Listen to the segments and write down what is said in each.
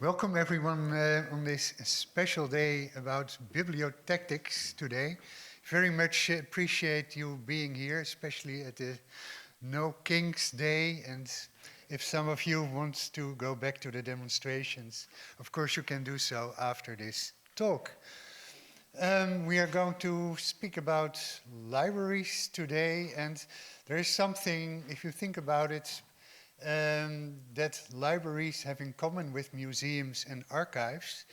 Welcome everyone on this special day about bibliotactics today. Very much appreciate you being here, especially at the No Kings Day. And if some of you want to go back to the demonstrations, of course you can do so after this talk. We are going to speak about libraries today, and there is something, if you think about it, that libraries have in common with museums and archives,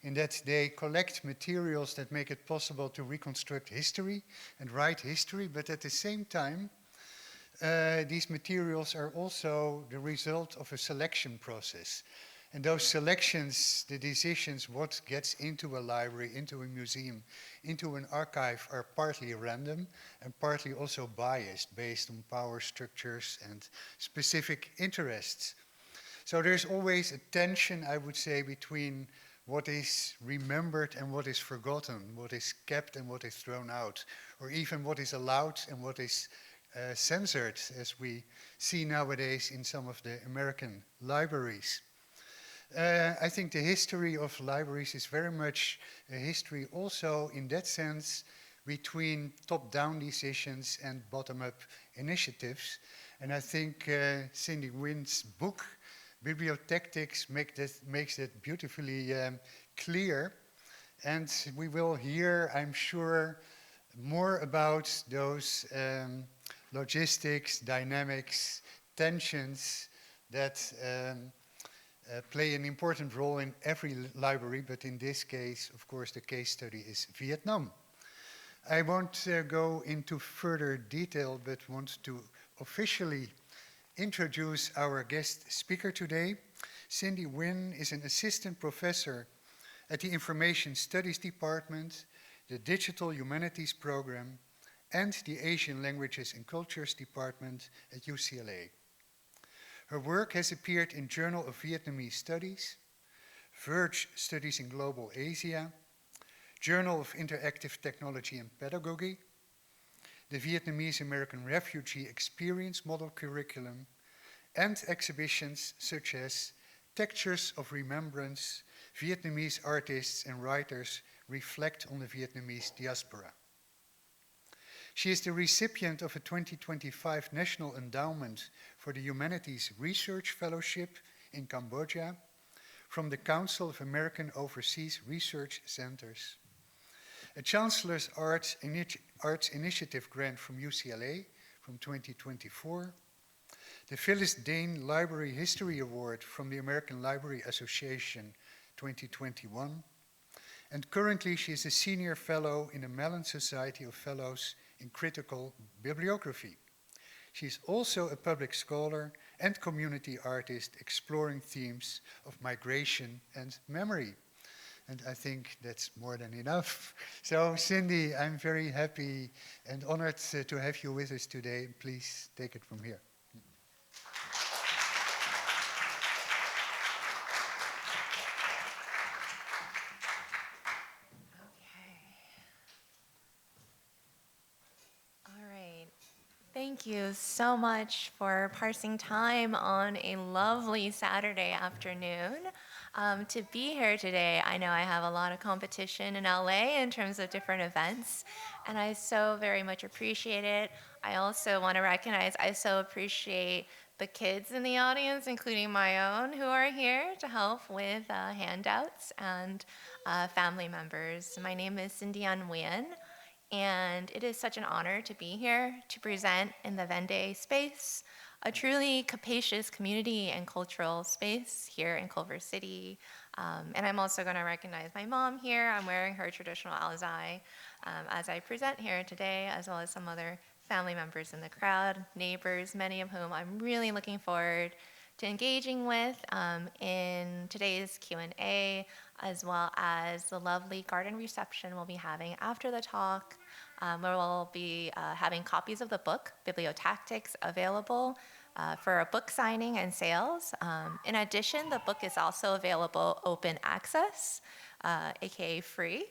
in that they collect materials that make it possible to reconstruct history and write history, but at the same time, these materials are also the result of a selection process. And those selections, the decisions, what gets into a library, into a museum, into an archive, are partly random and partly also biased based on power structures and specific interests. So there's always a tension, I would say, between what is remembered and what is forgotten, what is kept and what is thrown out, or even what is allowed and what is censored, as we see nowadays in some of the American libraries. I think the history of libraries is very much a history also in that sense between top-down decisions and bottom-up initiatives. And I think Cindy Nguyen's book, Bibliotactics, makes that beautifully clear. And we will hear, I'm sure, more about those logistics, dynamics, tensions that play an important role in every library, but in this case, of course, the case study is Vietnam. I won't go into further detail, but want to officially introduce our guest speaker today. Cindy Nguyen is an assistant professor at the Information Studies Department, the Digital Humanities Program, and the Asian Languages and Cultures Department at UCLA. Her work has appeared in Journal of Vietnamese Studies, Verge Studies in Global Asia, Journal of Interactive Technology and Pedagogy, the Vietnamese American Refugee Experience Model Curriculum, and exhibitions such as Textures of Remembrance, Vietnamese Artists and Writers Reflect on the Vietnamese Diaspora. She is the recipient of a 2025 National Endowment for the Humanities Research Fellowship in Cambodia from the Council of American Overseas Research Centers, a Chancellor's Arts Initiative grant from UCLA from 2024, the Phyllis Dane Library History Award from the American Library Association 2021, and currently she is a senior fellow in the Mellon Society of Fellows in Critical Bibliography. She is also a public scholar and community artist exploring themes of migration and memory. And I think that's more than enough. So Cindy, I'm very happy and honored to have you with us today. Please take it from here. Thank you so much for parsing time on a lovely Saturday afternoon to be here today. I know I have a lot of competition in LA in terms of different events, and I so very much appreciate it. I also want to recognize I so appreciate the kids in the audience, including my own, who are here to help with handouts, and family members. My name is Cindy Anh Nguyen. And it is such an honor to be here to present in the Vende space, a truly capacious community and cultural space here in Culver City. And I'm also going to recognize my mom here. I'm wearing her traditional alzai as I present here today, as well as some other family members in the crowd, neighbors, many of whom I'm really looking forward to engaging with in today's Q&A, as well as the lovely garden reception we'll be having after the talk, where we'll be having copies of the book, Bibliotactics, available for a book signing and sales. In addition, the book is also available open access, aka free.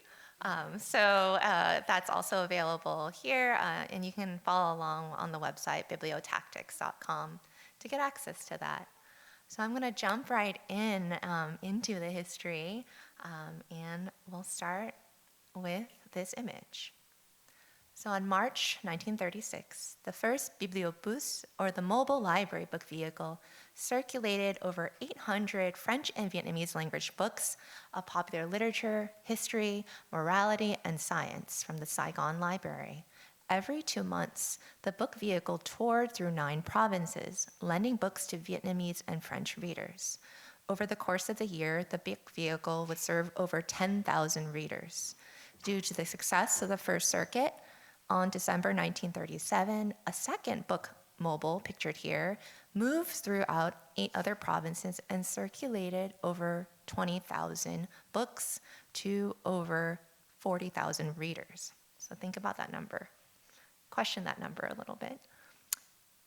So that's also available here, and you can follow along on the website, bibliotactics.com, to get access to that. So I'm going to jump right into the history, and we'll start with this image. So on March 1936, the first bibliobus, or the mobile library book vehicle, circulated over 800 French and Vietnamese language books of popular literature, history, morality, and science from the Saigon Library. Every 2 months, the book vehicle toured through 9 provinces, lending books to Vietnamese and French readers. Over the course of the year, the book vehicle would serve over 10,000 readers. Due to the success of the first circuit, on December 1937, a second book mobile, pictured here, moved throughout 8 other provinces and circulated over 20,000 books to over 40,000 readers. So think about that number. Question that number a little bit.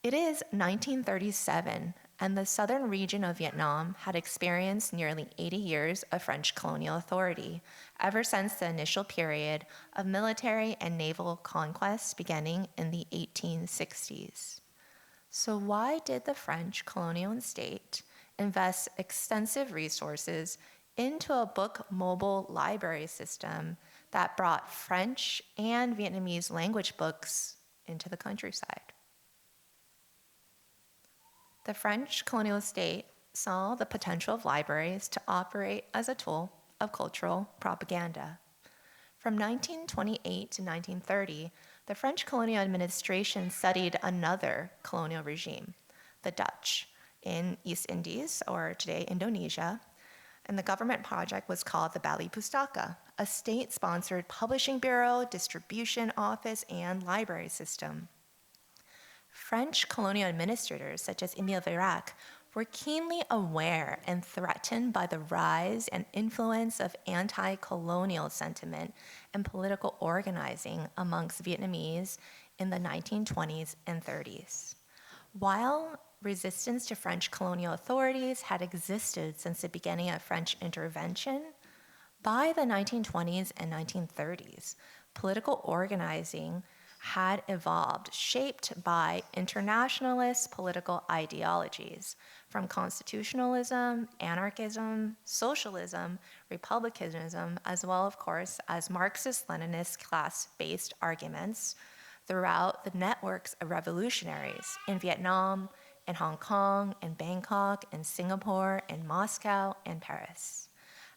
It is 1937, and the southern region of Vietnam had experienced nearly 80 years of French colonial authority, ever since the initial period of military and naval conquest beginning in the 1860s. So why did the French colonial state invest extensive resources into a book mobile library system that brought French and Vietnamese language books into the countryside? The French colonial state saw the potential of libraries to operate as a tool of cultural propaganda. From 1928 to 1930, the French colonial administration studied another colonial regime, the Dutch, in East Indies, or today Indonesia, and the government project was called the Bali Pustaka, a state-sponsored publishing bureau, distribution office, and library system. French colonial administrators, such as Émile Veyrac, were keenly aware and threatened by the rise and influence of anti-colonial sentiment and political organizing amongst Vietnamese in the 1920s and 30s. While resistance to French colonial authorities had existed since the beginning of French intervention, by the 1920s and 1930s, political organizing had evolved, shaped by internationalist political ideologies, from constitutionalism, anarchism, socialism, republicanism, as well, of course, as Marxist-Leninist class-based arguments throughout the networks of revolutionaries in Vietnam, in Hong Kong, in Bangkok, in Singapore, in Moscow, and Paris.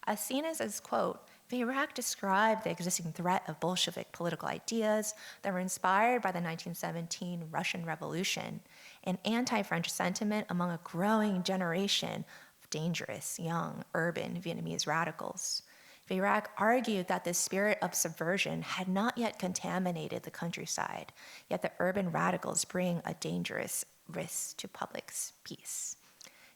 As seen as his quote, Veyrac described the existing threat of Bolshevik political ideas that were inspired by the 1917 Russian Revolution and anti-French sentiment among a growing generation of dangerous, young, urban Vietnamese radicals. Veyrac argued that this spirit of subversion had not yet contaminated the countryside, yet the urban radicals bring a dangerous risk to public peace.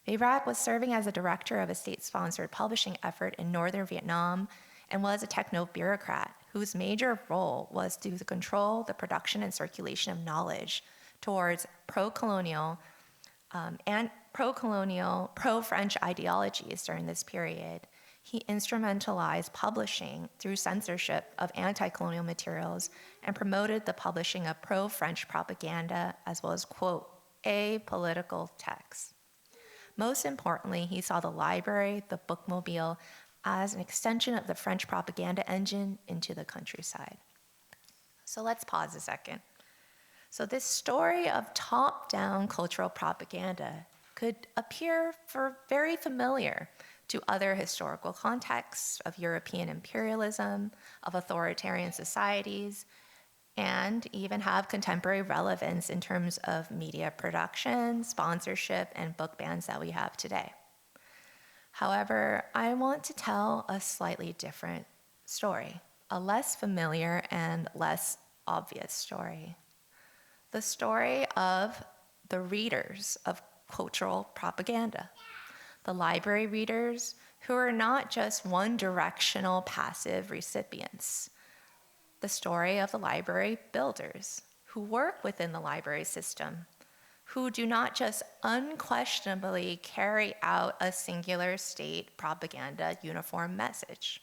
Veyrac was serving as a director of a state-sponsored publishing effort in northern Vietnam and was a techno-bureaucrat whose major role was to control the production and circulation of knowledge towards pro-colonial, pro-French ideologies during this period. He instrumentalized publishing through censorship of anti-colonial materials and promoted the publishing of pro-French propaganda as well as, quote, apolitical texts. Most importantly, he saw the library, the bookmobile, as an extension of the French propaganda engine into the countryside. So let's pause a second. So this story of top-down cultural propaganda could appear very familiar to other historical contexts of European imperialism, of authoritarian societies, and even have contemporary relevance in terms of media production, sponsorship, and book bans that we have today. However, I want to tell a slightly different story, a less familiar and less obvious story. The story of the readers of cultural propaganda, the library readers who are not just one-directional passive recipients, the story of the library builders who work within the library system, who do not just unquestionably carry out a singular state propaganda uniform message.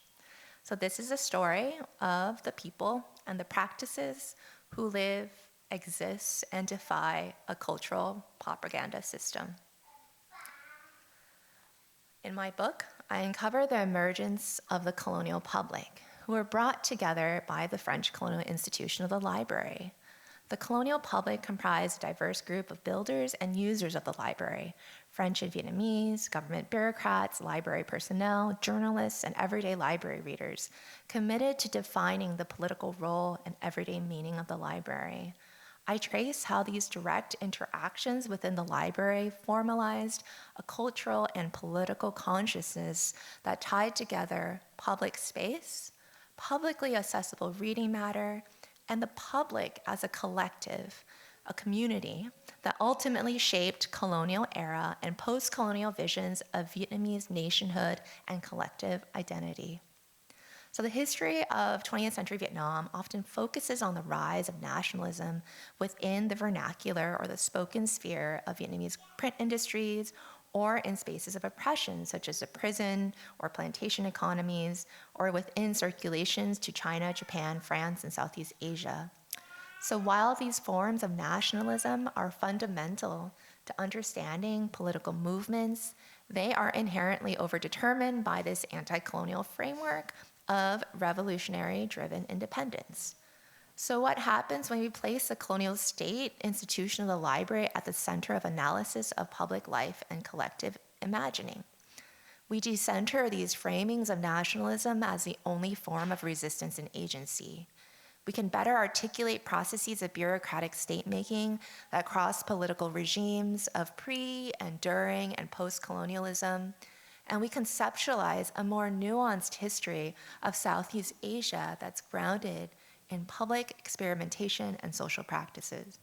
So this is a story of the people and the practices who live, exist, and defy a cultural propaganda system. In my book, I uncover the emergence of the colonial public, who were brought together by the French colonial institution of the library. The colonial public comprised a diverse group of builders and users of the library, French and Vietnamese, government bureaucrats, library personnel, journalists, and everyday library readers, committed to defining the political role and everyday meaning of the library. I trace how these direct interactions within the library formalized a cultural and political consciousness that tied together public space, publicly accessible reading matter, and the public as a collective, a community that ultimately shaped colonial era and post-colonial visions of Vietnamese nationhood and collective identity. So the history of 20th century Vietnam often focuses on the rise of nationalism within the vernacular or the spoken sphere of Vietnamese print industries or in spaces of oppression, such as the prison or plantation economies, or within circulations to China, Japan, France, and Southeast Asia. So while these forms of nationalism are fundamental to understanding political movements, they are inherently overdetermined by this anti-colonial framework of revolutionary-driven independence. So what happens when we place the colonial state institution of the library at the center of analysis of public life and collective imagining? We decenter these framings of nationalism as the only form of resistance and agency. We can better articulate processes of bureaucratic state-making that cross political regimes of pre and during and post-colonialism, and we conceptualize a more nuanced history of Southeast Asia that's grounded in public experimentation and social practices.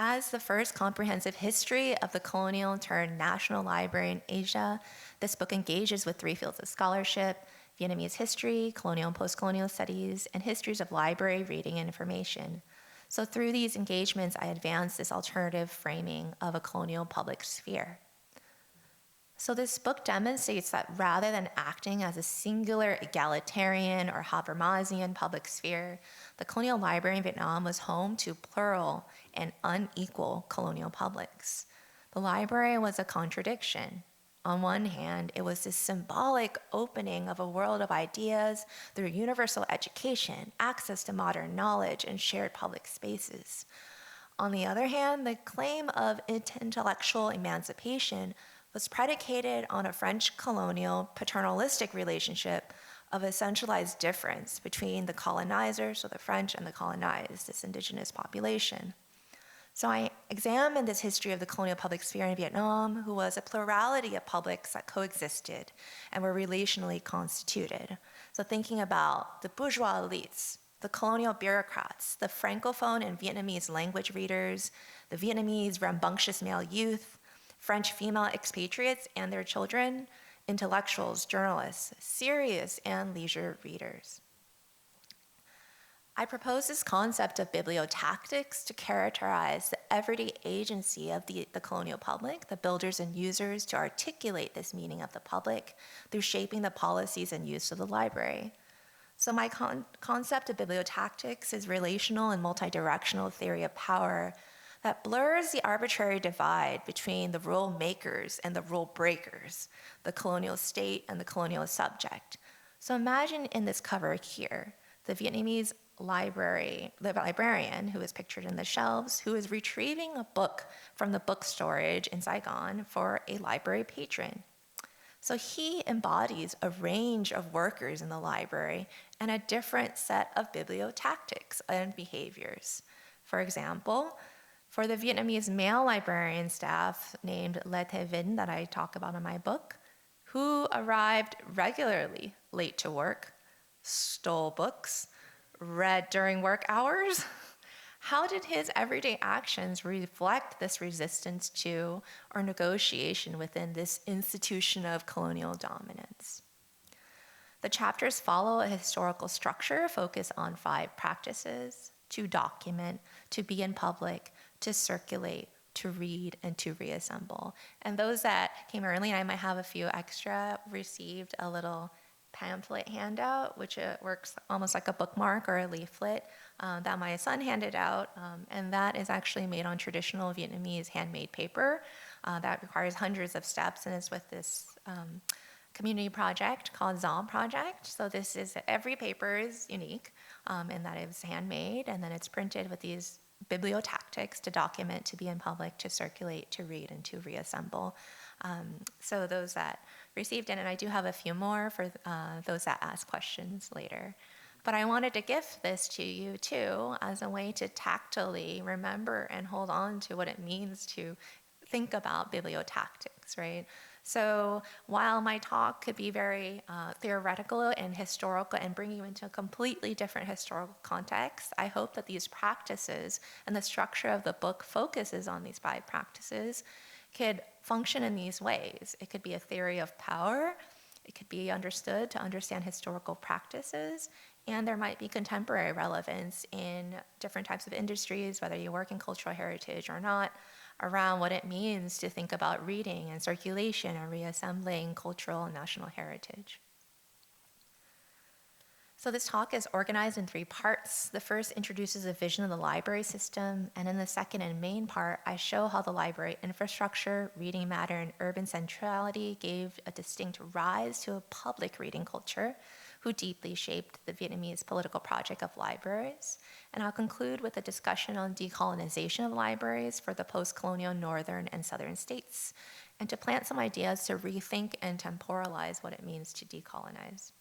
As the first comprehensive history of the colonial turned national library in Asia, this book engages with three fields of scholarship: Vietnamese history, colonial and post-colonial studies, and histories of library reading and information. So through these engagements, I advance this alternative framing of a colonial public sphere. So this book demonstrates that rather than acting as a singular egalitarian or Habermasian public sphere, the colonial library in Vietnam was home to plural and unequal colonial publics. The library was a contradiction. On one hand, it was this symbolic opening of a world of ideas through universal education, access to modern knowledge, and shared public spaces. On the other hand, the claim of intellectual emancipation was predicated on a French colonial paternalistic relationship of a centralized difference between the colonizers, so the French, and the colonized, this indigenous population. So I examined this history of the colonial public sphere in Vietnam, who was a plurality of publics that coexisted and were relationally constituted. So thinking about the bourgeois elites, the colonial bureaucrats, the Francophone and Vietnamese language readers, the Vietnamese rambunctious male youth, French female expatriates and their children, intellectuals, journalists, serious and leisure readers. I propose this concept of bibliotactics to characterize the everyday agency of the colonial public, the builders and users, to articulate this meaning of the public through shaping the policies and use of the library. So my concept of bibliotactics is relational and multidirectional theory of power that blurs the arbitrary divide between the rule makers and the rule breakers, the colonial state and the colonial subject. So imagine in this cover here, the Vietnamese librarian who is pictured in the shelves, who is retrieving a book from the book storage in Saigon for a library patron. So he embodies a range of workers in the library and a different set of bibliotactics and behaviors. For example, for the Vietnamese male librarian staff named Le Thé Vinh that I talk about in my book, who arrived regularly late to work, stole books, read during work hours, how did his everyday actions reflect this resistance to or negotiation within this institution of colonial dominance? The chapters follow a historical structure focused on 5 practices: to document, to be in public, to circulate, to read, and to reassemble. And those that came early, and I might have a few extra, received a little pamphlet handout, which works almost like a bookmark or a leaflet that my son handed out, and that is actually made on traditional Vietnamese handmade paper. That requires hundreds of steps and is with this community project called ZOM Project. So this is, every paper is unique in that it's handmade, and then it's printed with these bibliotactics to document, to be in public, to circulate, to read, and to reassemble. So those that received it, and I do have a few more for those that ask questions later. But I wanted to gift this to you too as a way to tactily remember and hold on to what it means to think about bibliotactics, right? So while my talk could be very theoretical and historical and bring you into a completely different historical context, I hope that these practices and the structure of the book focuses on these 5 practices could function in these ways. It could be a theory of power. It could be understood to understand historical practices, and there might be contemporary relevance in different types of industries, whether you work in cultural heritage or not, around what it means to think about reading and circulation and reassembling cultural and national heritage. So this talk is organized in 3 parts. The first introduces a vision of the library system, and in the second and main part, I show how the library infrastructure, reading matter, and urban centrality gave a distinct rise to a public reading culture who deeply shaped the Vietnamese political project of libraries. And I'll conclude with a discussion on decolonization of libraries for the post-colonial northern and southern states, and to plant some ideas to rethink and temporalize what it means to decolonize.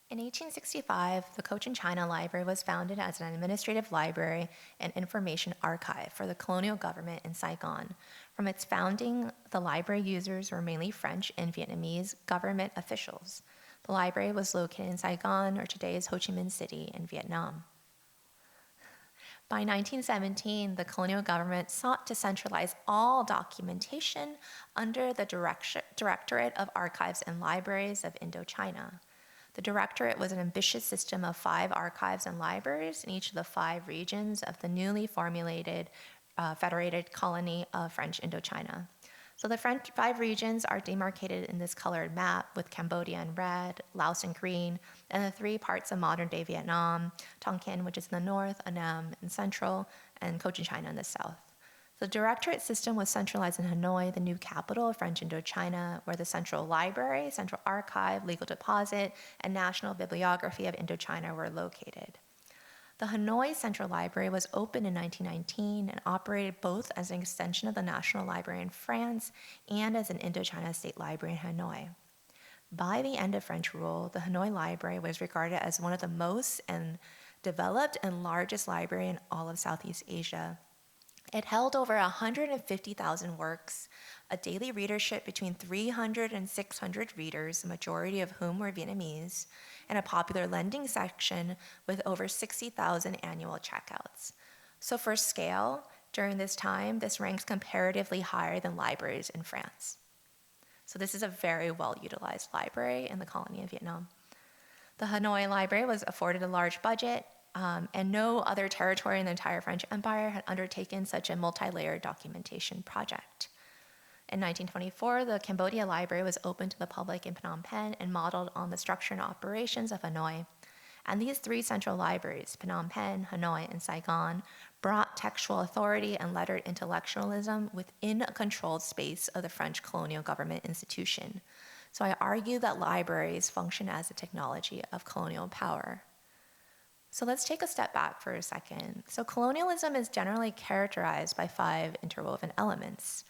In 1865, the Cochin China Library was founded as an administrative library and information archive for the colonial government in Saigon. From its founding, the library users were mainly French and Vietnamese government officials. The library was located in Saigon, or today's Ho Chi Minh City, in Vietnam. By 1917, the colonial government sought to centralize all documentation under the Directorate of Archives and Libraries of Indochina. The Directorate was an ambitious system of 5 archives and libraries in each of the 5 regions of the newly formulated federated colony of French Indochina. So the 5 regions are demarcated in this colored map, with Cambodia in red, Laos in green, and the 3 parts of modern-day Vietnam, Tonkin, which is in the north, Annam in central, and Cochin China in the south. The directorate system was centralized in Hanoi, the new capital of French Indochina, where the Central Library, Central Archive, Legal Deposit, and National Bibliography of Indochina were located. The Hanoi Central Library was opened in 1919 and operated both as an extension of the National Library in France and as an Indochina State Library in Hanoi. By the end of French rule, the Hanoi Library was regarded as one of the most developed and largest library in all of Southeast Asia. It held over 150,000 works, a daily readership between 300 and 600 readers, the majority of whom were Vietnamese, and a popular lending section with over 60,000 annual checkouts. So for scale, during this time, this ranks comparatively higher than libraries in France. So this is a very well-utilized library in the colony of Vietnam. The Hanoi Library was afforded a large budget, and no other territory in the entire French Empire had undertaken such a multi-layered documentation project. In 1924, the Cambodia Library was opened to the public in Phnom Penh and modeled on the structure and operations of Hanoi. And these 3 central libraries, Phnom Penh, Hanoi, and Saigon, brought textual authority and lettered intellectualism within a controlled space of the French colonial government institution. So I argue that libraries function as a technology of colonial power. So let's take a step back for a second. So colonialism is generally characterized by 5 interwoven elements.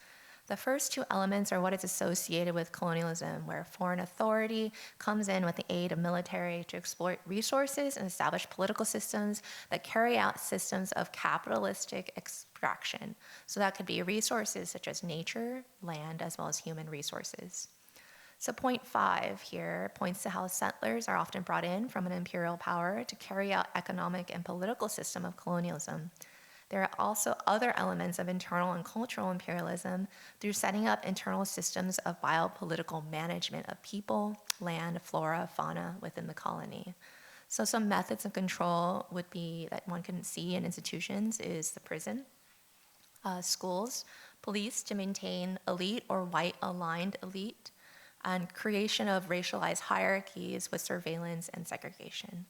The first 2 elements are what is associated with colonialism, where foreign authority comes in with the aid of military to exploit resources and establish political systems that carry out systems of capitalistic extraction. So that could be resources such as nature, land, as well as human resources. So point 5 here points to how settlers are often brought in from an imperial power to carry out economic and political system of colonialism. There are also other elements of internal and cultural imperialism through setting up internal systems of biopolitical management of people, land, flora, fauna within the colony. So some methods of control would be that one can see in institutions is the prison, schools, police to maintain elite or white-aligned elite, and creation of racialized hierarchies with surveillance and segregation.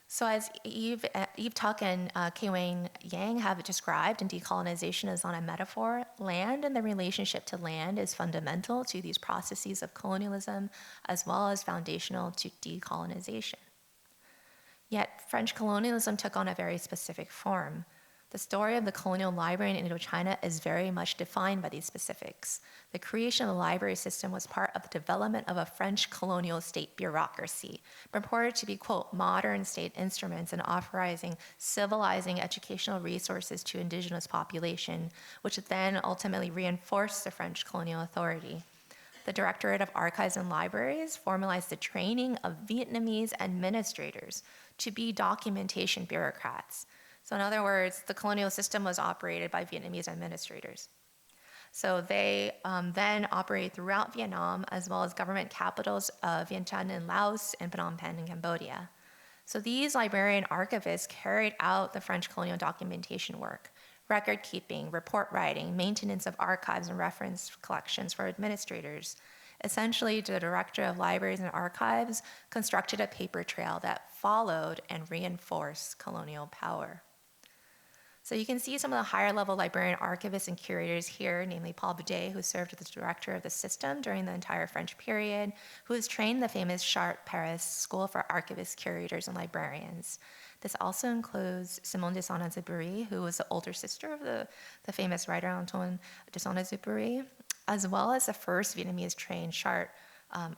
So as Eve Tuck and Kei-Wang Yang have described, and decolonization is not a metaphor, land and the relationship to land is fundamental to these processes of colonialism, as well as foundational to decolonization. Yet French colonialism took on a very specific form. The story of the colonial library in Indochina is very much defined by these specifics. The creation of the library system was part of the development of a French colonial state bureaucracy, purported to be, quote, modern state instruments in authorizing civilizing educational resources to indigenous population, which then ultimately reinforced the French colonial authority. The Directorate of Archives and Libraries formalized the training of Vietnamese administrators to be documentation bureaucrats. So in other words, the colonial system was operated by Vietnamese administrators. So they then operated throughout Vietnam, as well as government capitals of Vientiane in Laos and Phnom Penh in Cambodia. So these librarian archivists carried out the French colonial documentation work, record keeping, report writing, maintenance of archives and reference collections for administrators. Essentially, the Director of Libraries and Archives constructed a paper trail that followed and reinforced colonial power. So you can see some of the higher level librarian archivists and curators here, namely Paul Boudet, who served as the director of the system during the entire French period, who was trained in the famous Chartres Paris School for Archivists, Curators, and Librarians. This also includes Simone de Saint-Exupéry, who was the older sister of the famous writer Antoine de Saint-Exupéry, as well as the first Vietnamese trained Chartres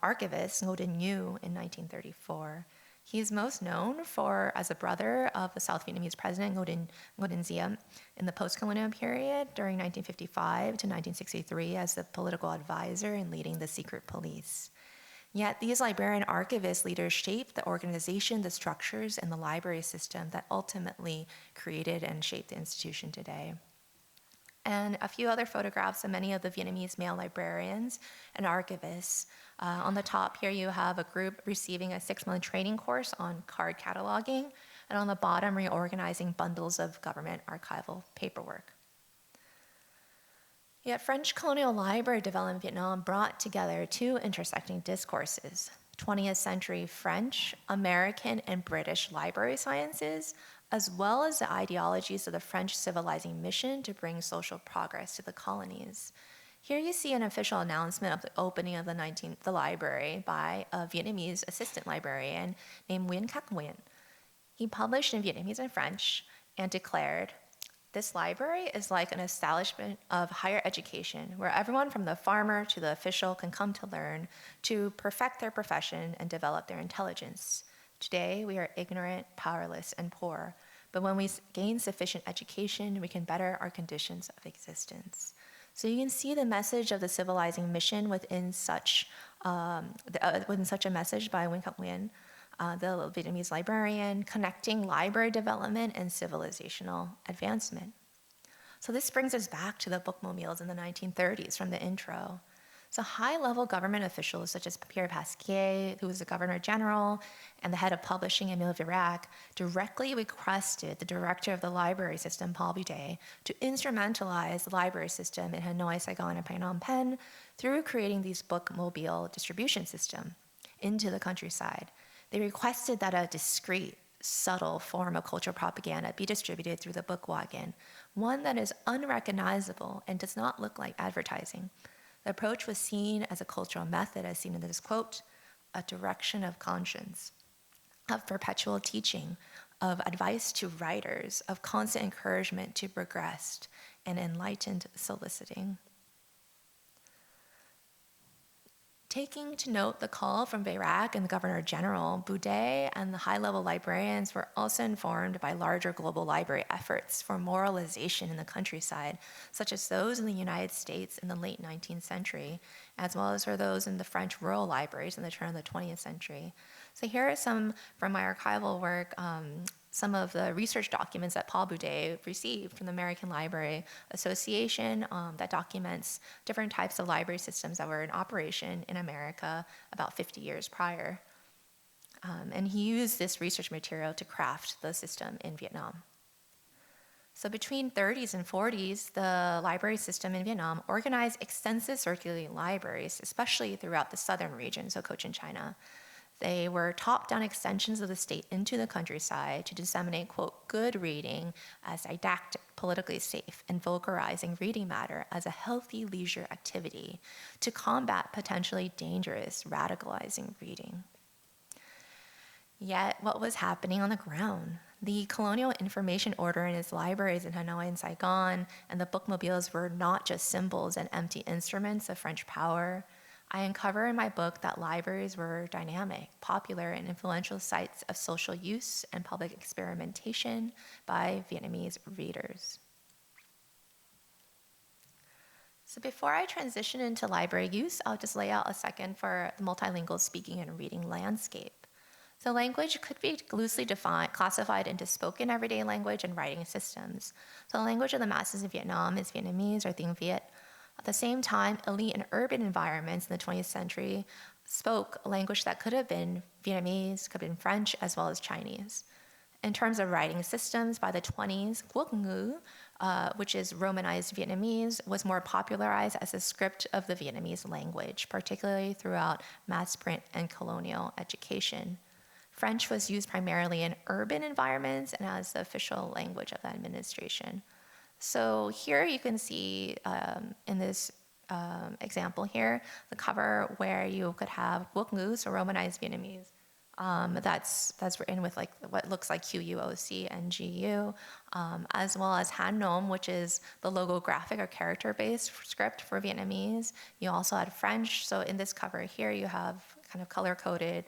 archivist, Ngo Dinh Nhu, in 1934. He is most known as a brother of the South Vietnamese president Ngo Dinh Diem in the postcolonial period during 1955 to 1963 as the political advisor and leading the secret police. Yet these librarian archivist leaders shaped the organization, the structures, and the library system that ultimately created and shaped the institution today. And a few other photographs of many of the Vietnamese male librarians and archivists. On the top here, you have a group receiving a 6-month training course on card cataloging, and on the bottom, reorganizing bundles of government archival paperwork. Yet French colonial library development in Vietnam brought together two intersecting discourses: 20th century French, American, and British library sciences, as well as the ideologies of the French civilizing mission to bring social progress to the colonies. Here you see an official announcement of the opening of the library by a Vietnamese assistant librarian named Nguyen Quoc Nguyen. He published in Vietnamese and French and declared, "This library is like an establishment of higher education where everyone from the farmer to the official can come to learn, to perfect their profession and develop their intelligence. Today, we are ignorant, powerless, and poor, but when we gain sufficient education, we can better our conditions of existence." So you can see the message of the civilizing mission within such a message by Nguyen Quoc Nguyen, the Vietnamese librarian, connecting library development and civilizational advancement. So this brings us back to the bookmobiles in the 1930s from the intro. So high-level government officials such as Pierre Pasquier, who was the Governor General, and the head of publishing, Émile Virac, directly requested the director of the library system, Paul Boudet, to instrumentalize the library system in Hanoi, Saigon, and Phnom Penh through creating these bookmobile distribution system into the countryside. They requested that a discreet, subtle form of cultural propaganda be distributed through the book wagon, one that is unrecognizable and does not look like advertising. The approach was seen as a cultural method, as seen in this quote, "a direction of conscience, of perpetual teaching, of advice to writers, of constant encouragement to progress, and enlightened soliciting." Taking to note the call from Virac and the Governor General, Boudet and the high-level librarians were also informed by larger global library efforts for moralization in the countryside, such as those in the United States in the late 19th century, as well as for those in the French rural libraries in the turn of the 20th century. So here are some, from my archival work, some of the research documents that Paul Boudet received from the American Library Association that documents different types of library systems that were in operation in America about 50 years prior. And he used this research material to craft the system in Vietnam. So between 30s and 40s, the library system in Vietnam organized extensive circulating libraries, especially throughout the southern region, so Cochin China. They were top-down extensions of the state into the countryside to disseminate, quote, good reading as didactic, politically safe, and vulgarizing reading matter as a healthy leisure activity to combat potentially dangerous, radicalizing reading. Yet, what was happening on the ground? The Colonial Information Order in its libraries in Hanoi and Saigon and the bookmobiles were not just symbols and empty instruments of French power. I uncover in my book that libraries were dynamic, popular, and influential sites of social use and public experimentation by Vietnamese readers. So before I transition into library use, I'll just lay out a second for the multilingual speaking and reading landscape. So language could be loosely classified into spoken everyday language and writing systems. So the language of the masses in Vietnam is Vietnamese or Tiếng Việt. At the same time, elite and urban environments in the 20th century spoke a language that could have been Vietnamese, could have been French, as well as Chinese. In terms of writing systems, by the 20s, Quốc ngữ, which is Romanized Vietnamese, was more popularized as a script of the Vietnamese language, particularly throughout mass print and colonial education. French was used primarily in urban environments and as the official language of the administration. So here you can see in this example here, the cover where you could have Quốc ngữ, so Romanized Vietnamese. That's written with like what looks like QUOC and GU, as well as Han Nom, which is the logographic or character-based script for Vietnamese. You also had French. So in this cover here, you have kind of color-coded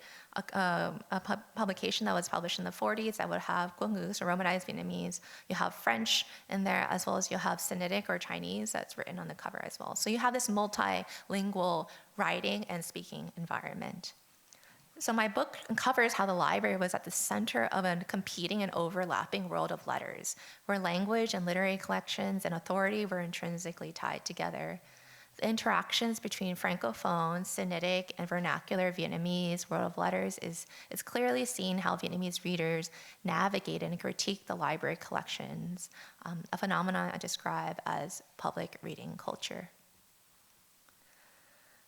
a publication that was published in the 40s that would have Quốc ngữ, so Romanized Vietnamese. You have French in there, as well as you have Sinitic or Chinese that's written on the cover as well. So you have this multilingual writing and speaking environment. So my book covers how the library was at the center of a competing and overlapping world of letters, where language and literary collections and authority were intrinsically tied together. The interactions between Francophone, Sinitic, and vernacular Vietnamese world of letters is clearly seen how Vietnamese readers navigate and critique the library collections, a phenomenon I describe as public reading culture.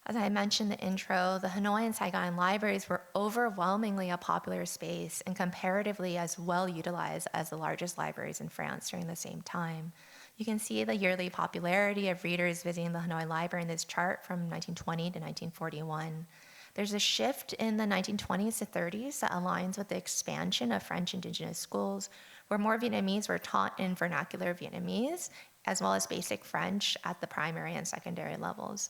As I mentioned in the intro, the Hanoi and Saigon libraries were overwhelmingly a popular space and comparatively as well utilized as the largest libraries in France during the same time. You can see the yearly popularity of readers visiting the Hanoi Library in this chart from 1920 to 1941. There's a shift in the 1920s to 30s that aligns with the expansion of French indigenous schools, where more Vietnamese were taught in vernacular Vietnamese, as well as basic French at the primary and secondary levels.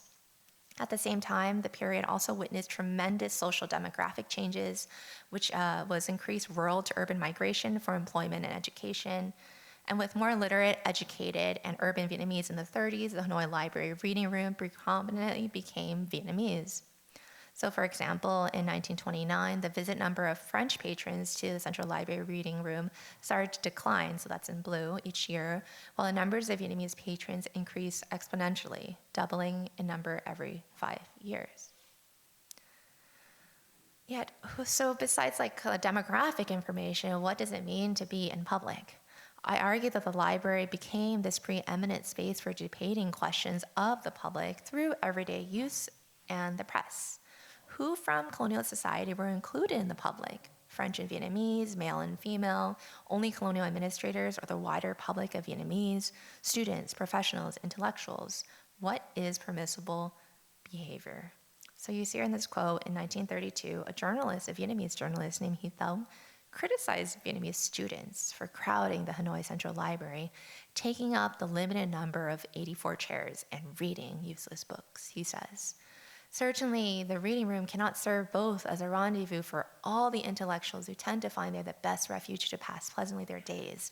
At the same time, the period also witnessed tremendous social demographic changes, which was increased rural to urban migration for employment and education. And with more literate, educated, and urban Vietnamese in the 30s, the Hanoi Library reading room predominantly became Vietnamese. So for example, in 1929, the visit number of French patrons to the Central Library reading room started to decline, so that's in blue, each year, while the numbers of Vietnamese patrons increased exponentially, doubling in number every 5 years. Yet, so besides like demographic information, what does it mean to be in public? I argue that the library became this preeminent space for debating questions of the public through everyday use and the press. Who from colonial society were included in the public? French and Vietnamese, male and female, only colonial administrators, or the wider public of Vietnamese, students, professionals, intellectuals? What is permissible behavior? So you see here in this quote, in 1932, a Vietnamese journalist named Hy Thom, criticized Vietnamese students for crowding the Hanoi Central Library, taking up the limited number of 84 chairs and reading useless books, he says. Certainly, the reading room cannot serve both as a rendezvous for all the intellectuals who tend to find there the best refuge to pass pleasantly their days,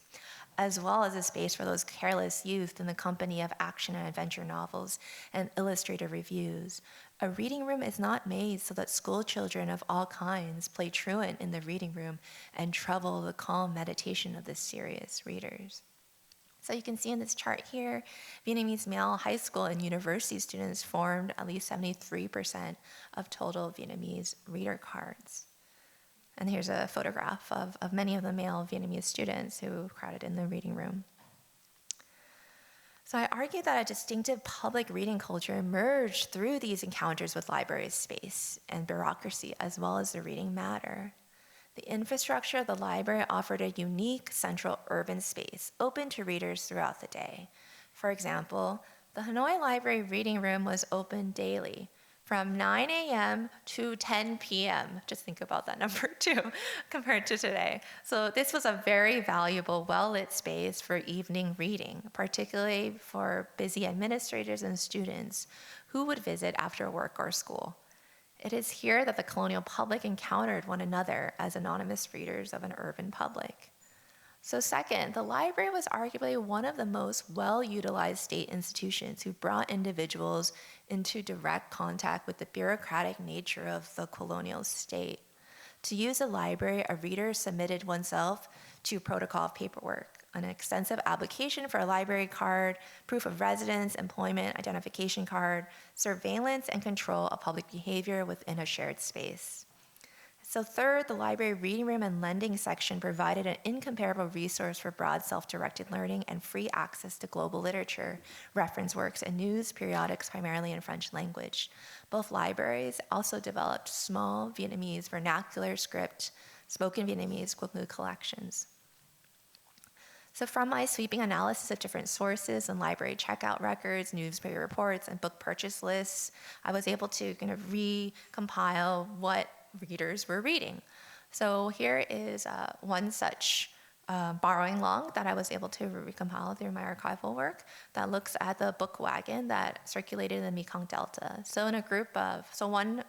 as well as a space for those careless youth in the company of action and adventure novels and illustrated reviews. A reading room is not made so that school children of all kinds play truant in the reading room and trouble the calm meditation of the serious readers. So you can see in this chart here, Vietnamese male high school and university students formed at least 73% of total Vietnamese reader cards. And here's a photograph of many of the male Vietnamese students who crowded in the reading room. So I argue that a distinctive public reading culture emerged through these encounters with library space and bureaucracy, as well as the reading matter. The infrastructure of the library offered a unique central urban space open to readers throughout the day. For example, the Hanoi Library Reading Room was open daily from 9 a.m. to 10 p.m. Just think about that number too, compared to today. So this was a very valuable, well-lit space for evening reading, particularly for busy administrators and students who would visit after work or school. It is here that the colonial public encountered one another as anonymous readers of an urban public. So second, the library was arguably one of the most well-utilized state institutions who brought individuals into direct contact with the bureaucratic nature of the colonial state. To use a library, a reader submitted oneself to protocol of paperwork, an extensive application for a library card, proof of residence, employment, identification card, surveillance and control of public behavior within a shared space. So third, the library reading room and lending section provided an incomparable resource for broad self-directed learning and free access to global literature, reference works, and news periodics primarily in French language. Both libraries also developed small Vietnamese vernacular script, spoken Vietnamese collections. So from my sweeping analysis of different sources and library checkout records, newspaper reports, and book purchase lists, I was able to kind of recompile what readers were reading. So here is one such borrowing log that I was able to recompile through my archival work that looks at the book wagon that circulated in the Mekong Delta. So in a group of, one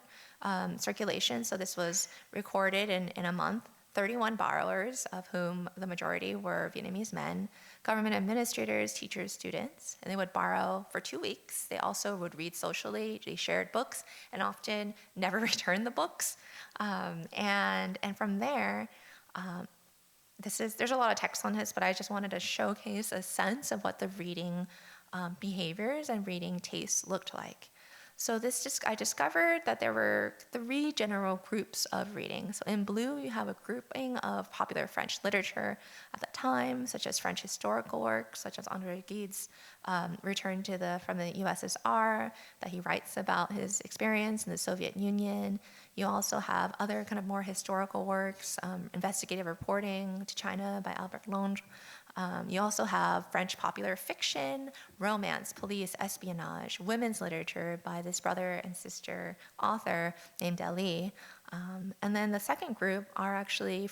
circulation, so this was recorded in a month, 31 borrowers, of whom the majority were Vietnamese men, government administrators, teachers, students, and they would borrow for 2 weeks. They also would read socially, they shared books, and often never returned the books. And from there, there's a lot of text on this, but I just wanted to showcase a sense of what the reading behaviors and reading tastes looked like. So I discovered that there were 3 general groups of reading. So in blue, you have a grouping of popular French literature at the time, such as French historical works, such as André Gide's return from the USSR, that he writes about his experience in the Soviet Union. You also have other kind of more historical works, investigative reporting to China by Albert Londres. You also have French popular fiction, romance, police, espionage, women's literature by this brother and sister author named Dali. And then the second group are actually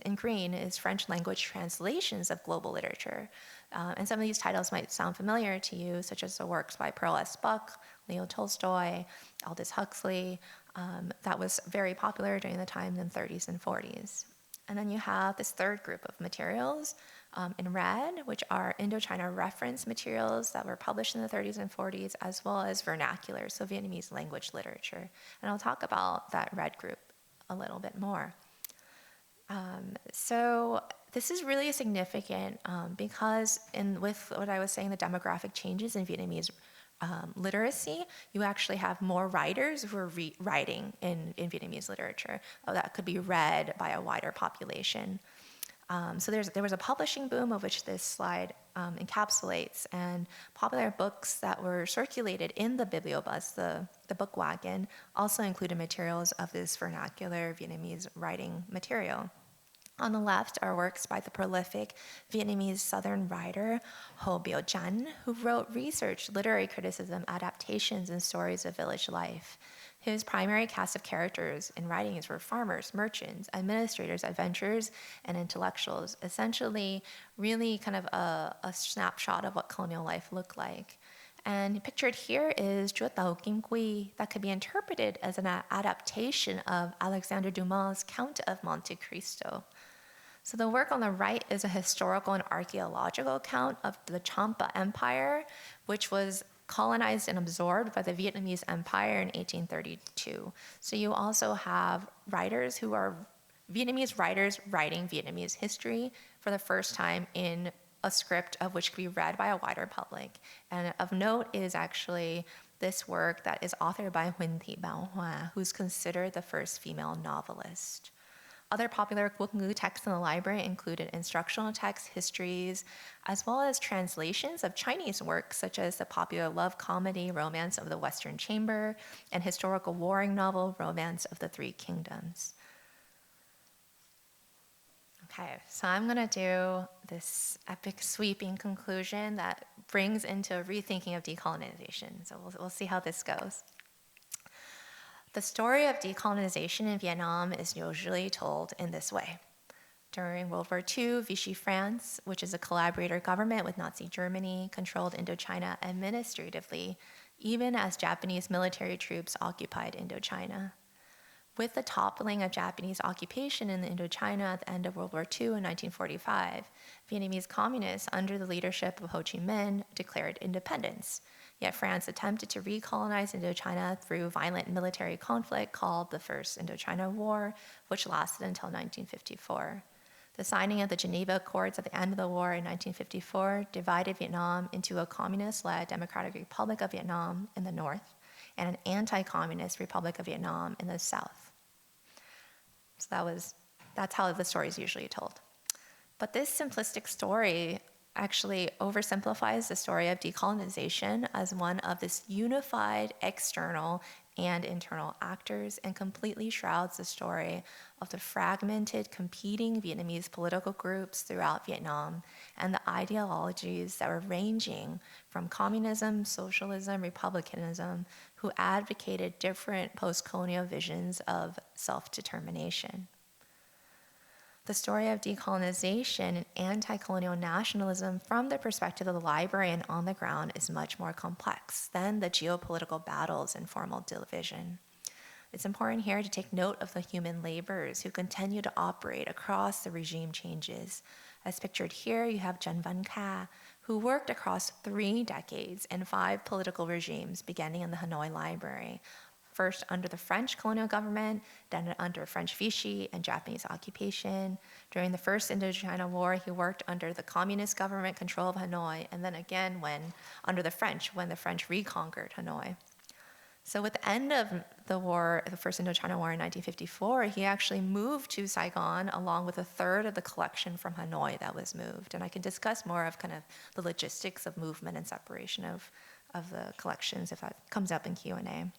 in green, is French language translations of global literature. And some of these titles might sound familiar to you, such as the works by Pearl S. Buck, Leo Tolstoy, Aldous Huxley. That was very popular during the time in the 30s and 40s. And then you have this third group of materials in red, which are Indochina reference materials that were published in the 30s and 40s, as well as vernacular, so Vietnamese language literature. And I'll talk about that red group a little bit more. So this is really significant because with what I was saying, the demographic changes in Vietnamese literacy, you actually have more writers who are writing in Vietnamese literature that could be read by a wider population. So there was a publishing boom of which this slide encapsulates, and popular books that were circulated in the bibliobus, the book wagon, also included materials of this vernacular Vietnamese writing material. On the left are works by the prolific Vietnamese Southern writer Ho Bio Chan, who wrote research, literary criticism, adaptations, and stories of village life. His primary cast of characters in writings were farmers, merchants, administrators, adventurers, and intellectuals, essentially really kind of a snapshot of what colonial life looked like. And pictured here is Chúa Tàu Kim Quy, that could be interpreted as an adaptation of Alexander Dumas' Count of Monte Cristo. So the work on the right is a historical and archaeological account of the Champa Empire, which was colonized and absorbed by the Vietnamese Empire in 1832. So you also have writers who are Vietnamese writers writing Vietnamese history for the first time in a script of which could be read by a wider public. And of note is actually this work that is authored by Huyen Thị Bảo Hoa, who's considered the first female novelist. Other popular Quốc ngữ texts in the library included instructional texts, histories, as well as translations of Chinese works such as the popular love comedy Romance of the Western Chamber and historical warring novel Romance of the Three Kingdoms. Okay, so I'm going to do this epic sweeping conclusion that brings into a rethinking of decolonization. So we'll see how this goes. The story of decolonization in Vietnam is usually told in this way. During World War II, Vichy France, which is a collaborator government with Nazi Germany, controlled Indochina administratively, even as Japanese military troops occupied Indochina. With the toppling of Japanese occupation in Indochina at the end of World War II in 1945, Vietnamese communists, under the leadership of Ho Chi Minh, declared independence. Yet France attempted to recolonize Indochina through violent military conflict called the First Indochina War, which lasted until 1954. The signing of the Geneva Accords at the end of the war in 1954 divided Vietnam into a communist-led Democratic Republic of Vietnam in the north and an anti-communist Republic of Vietnam in the south. So that's how the story is usually told. But this simplistic story actually oversimplifies the story of decolonization as one of this unified external and internal actors and completely shrouds the story of the fragmented, competing Vietnamese political groups throughout Vietnam and the ideologies that were ranging from communism, socialism, republicanism, who advocated different post-colonial visions of self-determination. The story of decolonization and anti-colonial nationalism from the perspective of the librarian on the ground is much more complex than the geopolitical battles and formal division. It's important here to take note of the human laborers who continue to operate across the regime changes. As pictured here, you have Jen Van Ka, who worked across 3 decades and 5 political regimes beginning in the Hanoi Library, first under the French colonial government, then under French Vichy and Japanese occupation. During the First Indochina War, he worked under the communist government control of Hanoi, and then again under the French, when the French reconquered Hanoi. So with the end of the war, the First Indochina War in 1954, he actually moved to Saigon along with a third of the collection from Hanoi that was moved. And I can discuss more of kind of the logistics of movement and separation of the collections if that comes up in Q&A.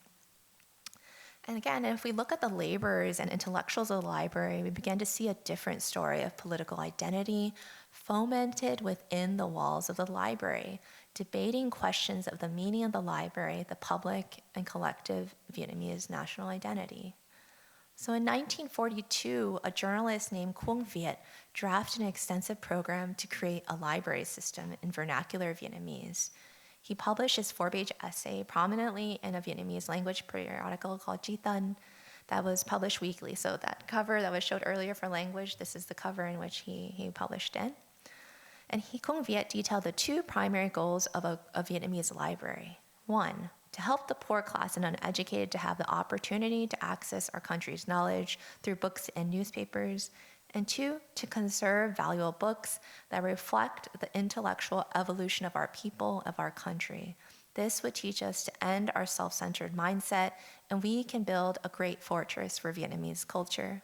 And again, if we look at the laborers and intellectuals of the library, we begin to see a different story of political identity fomented within the walls of the library, debating questions of the meaning of the library, the public and collective Vietnamese national identity. So in 1942, a journalist named Quang Viet drafted an extensive program to create a library system in vernacular Vietnamese. He published his 4-page essay prominently in a Vietnamese language periodical called Chi Tân that was published weekly. So that cover that was showed earlier for language, this is the cover in which he published in. And Quang Viet detailed the 2 primary goals of a Vietnamese library. 1, to help the poor class and uneducated to have the opportunity to access our country's knowledge through books and newspapers. And 2, to conserve valuable books that reflect the intellectual evolution of our people, of our country. This would teach us to end our self-centered mindset, and we can build a great fortress for Vietnamese culture.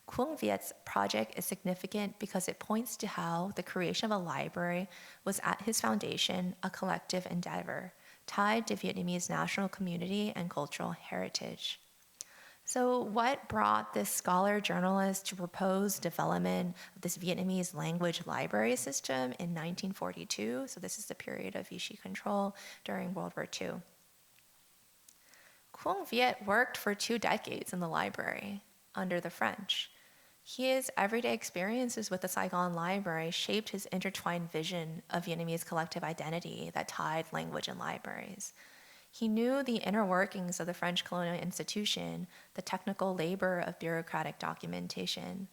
Quang Viet's project is significant because it points to how the creation of a library was at his foundation a collective endeavor, tied to Vietnamese national community and cultural heritage. So what brought this scholar journalist to propose development of this Vietnamese language library system in 1942? So this is the period of Vichy control during World War II. Quang Viet worked for 2 decades in the library under the French. His everyday experiences with the Saigon Library shaped his intertwined vision of Vietnamese collective identity that tied language and libraries. He knew the inner workings of the French colonial institution, the technical labor of bureaucratic documentation.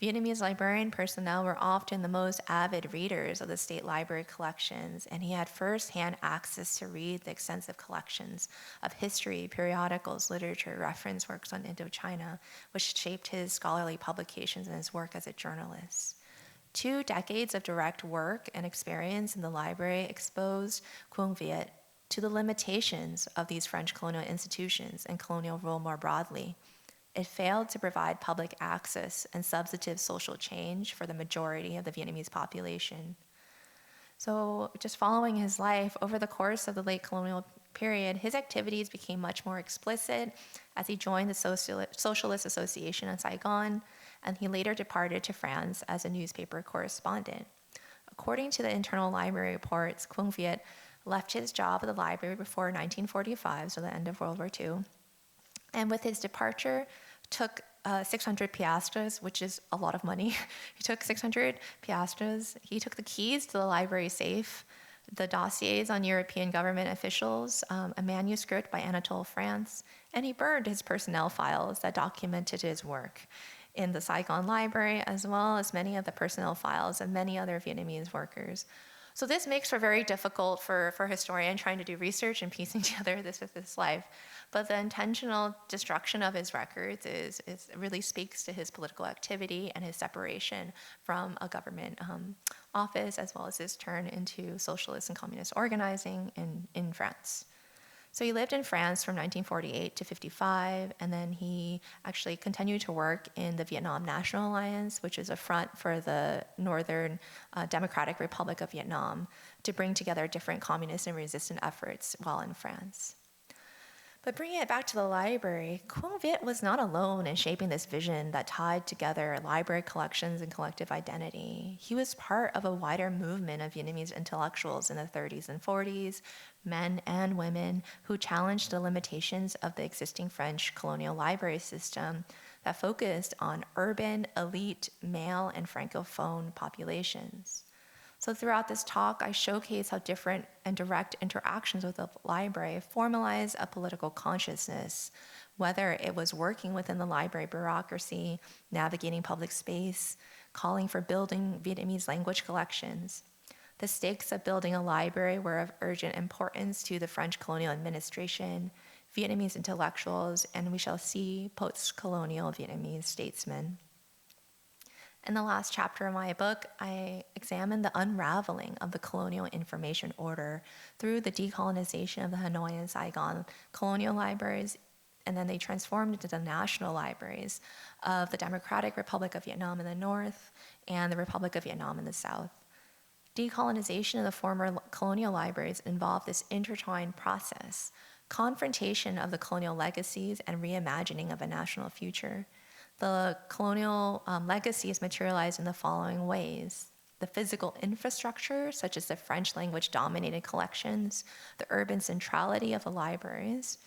Vietnamese librarian personnel were often the most avid readers of the state library collections, and he had first-hand access to read the extensive collections of history, periodicals, literature, reference works on Indochina, which shaped his scholarly publications and his work as a journalist. 2 decades of direct work and experience in the library exposed Quang Viet to the limitations of these French colonial institutions and colonial rule more broadly. It failed to provide public access and substantive social change for the majority of the Vietnamese population. So just following his life, over the course of the late colonial period, his activities became much more explicit as he joined the Socialist Association in Saigon, and he later departed to France as a newspaper correspondent. According to the internal library reports, Quang Viet left his job at the library before 1945, so the end of World War II, and with his departure, took 600 piastres, which is a lot of money. He took 600 piastres. He took the keys to the library safe, the dossiers on European government officials, a manuscript by Anatole France, and he burned his personnel files that documented his work in the Saigon library, as well as many of the personnel files of many other Vietnamese workers. So this makes for very difficult for a historian trying to do research and piecing together this with his life. But the intentional destruction of his records really speaks to his political activity and his separation from a government office, as well as his turn into socialist and communist organizing in France. So he lived in France from 1948 to 55, and then he actually continued to work in the Vietnam National Alliance, which is a front for the Northern Democratic Republic of Vietnam, to bring together different communist and resistant efforts while in France. But bringing it back to the library, Quang Viet was not alone in shaping this vision that tied together library collections and collective identity. He was part of a wider movement of Vietnamese intellectuals in the 30s and 40s, men and women, who challenged the limitations of the existing French colonial library system that focused on urban, elite, male, and francophone populations. So throughout this talk, I showcase how different and direct interactions with the library formalize a political consciousness, whether it was working within the library bureaucracy, navigating public space, calling for building Vietnamese language collections. The stakes of building a library were of urgent importance to the French colonial administration, Vietnamese intellectuals, and we shall see post-colonial Vietnamese statesmen. In the last chapter of my book, I examine the unraveling of the colonial information order through the decolonization of the Hanoi and Saigon colonial libraries, and then they transformed into the national libraries of the Democratic Republic of Vietnam in the north and the Republic of Vietnam in the south. Decolonization of the former colonial libraries involved this intertwined process, confrontation of the colonial legacies and reimagining of a national future. The colonial legacy is materialized in the following ways: the physical infrastructure, such as the French language-dominated collections, the urban centrality of the libraries,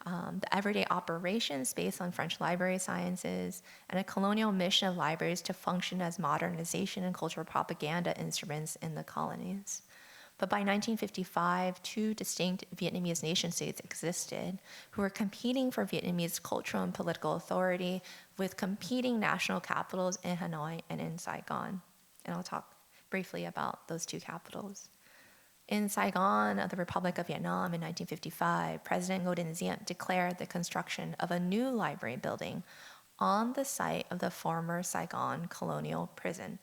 the everyday operations based on French library sciences, and a colonial mission of libraries to function as modernization and cultural propaganda instruments in the colonies. But by 1955, two distinct Vietnamese nation-states existed who were competing for Vietnamese cultural and political authority with competing national capitals in Hanoi and in Saigon. And I'll talk briefly about those two capitals. In Saigon, the Republic of Vietnam in 1955, President Ngo Dinh Diem declared the construction of a new library building on the site of the former Saigon colonial prison.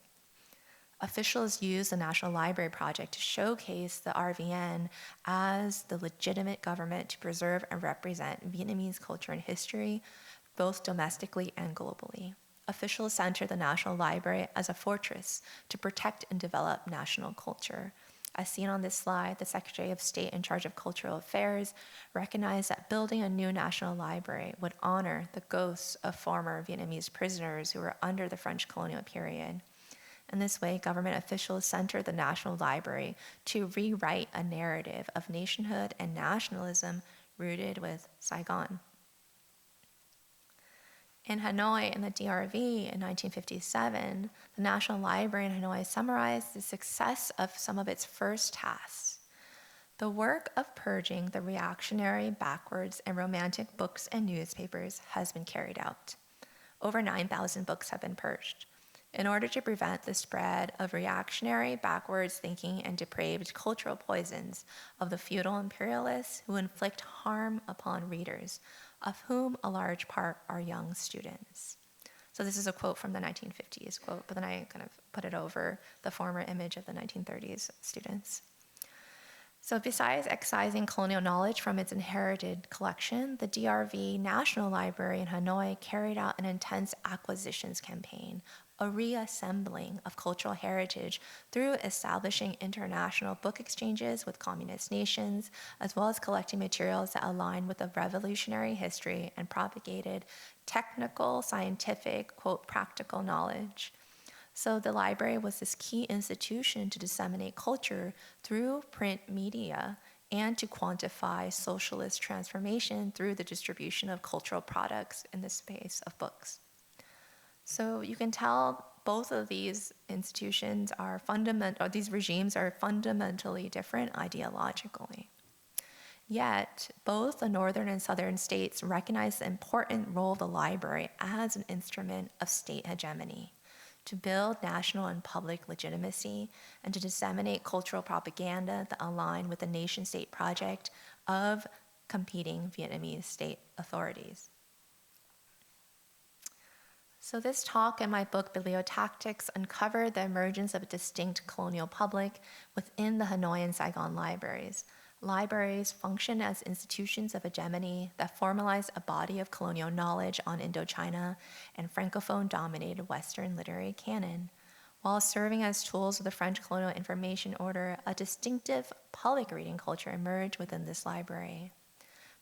Officials used the National Library Project to showcase the RVN as the legitimate government to preserve and represent Vietnamese culture and history, both domestically and globally. Officials centered the National Library as a fortress to protect and develop national culture. As seen on this slide, the Secretary of State in charge of Cultural Affairs recognized that building a new national library would honor the ghosts of former Vietnamese prisoners who were under the French colonial period. In this way, government officials centered the National Library to rewrite a narrative of nationhood and nationalism rooted with Saigon. In Hanoi, in the DRV in 1957, the National Library in Hanoi summarized the success of some of its first tasks. The work of purging the reactionary, backwards, and romantic books and newspapers has been carried out. Over 9,000 books have been purged. In order to prevent the spread of reactionary, backwards thinking, and depraved cultural poisons of the feudal imperialists who inflict harm upon readers, of whom a large part are young students. So this is a quote from the 1950s quote, but then I kind of put it over the former image of the 1930s students. So besides excising colonial knowledge from its inherited collection, the DRV National Library in Hanoi carried out an intense acquisitions campaign, a reassembling of cultural heritage through establishing international book exchanges with communist nations, as well as collecting materials that aligned with the revolutionary history and propagated technical, scientific, quote, practical knowledge. So the library was this key institution to disseminate culture through print media and to quantify socialist transformation through the distribution of cultural products in the space of books. So you can tell both of these institutions are these regimes are fundamentally different ideologically. Yet, both the northern and southern states recognize the important role of the library as an instrument of state hegemony, to build national and public legitimacy, and to disseminate cultural propaganda that align with the nation-state project of competing Vietnamese state authorities. So this talk and my book, Bibliotactics, uncovered the emergence of a distinct colonial public within the Hanoi and Saigon libraries. Libraries function as institutions of hegemony that formalize a body of colonial knowledge on Indochina and Francophone-dominated Western literary canon. While serving as tools of the French colonial information order, a distinctive public reading culture emerged within this library.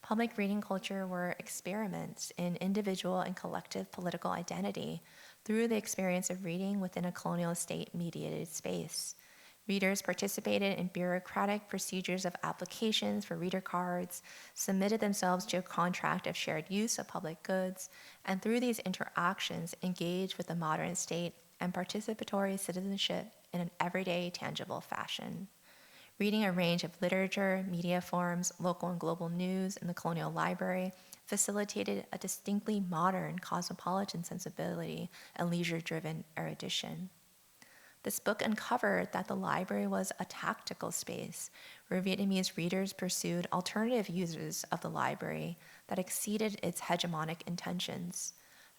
Public reading culture were experiments in individual and collective political identity through the experience of reading within a colonial state-mediated space. Readers participated in bureaucratic procedures of applications for reader cards, submitted themselves to a contract of shared use of public goods, and through these interactions engaged with the modern state and participatory citizenship in an everyday, tangible fashion. Reading a range of literature, media forms, local and global news in the Colonial Library facilitated a distinctly modern cosmopolitan sensibility and leisure-driven erudition. This book uncovered that the library was a tactical space where Vietnamese readers pursued alternative uses of the library that exceeded its hegemonic intentions.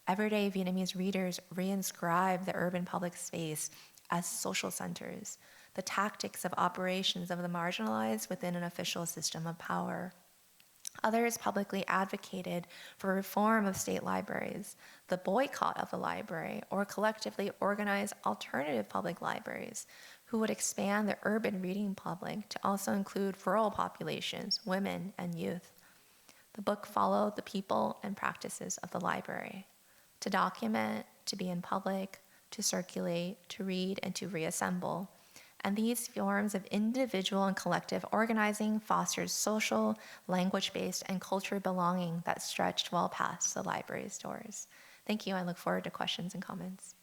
Everyday Vietnamese readers reinscribed the urban public space as social centers, the tactics of operations of the marginalized within an official system of power. Others publicly advocated for reform of state libraries, the boycott of the library, or collectively organized alternative public libraries who would expand the urban reading public to also include rural populations, women, and youth. The book followed the people and practices of the library: to document, to be in public, to circulate, to read, and to reassemble. And these forms of individual and collective organizing fostered social, language-based, and cultural belonging that stretched well past the library's doors. Thank you. I look forward to questions and comments.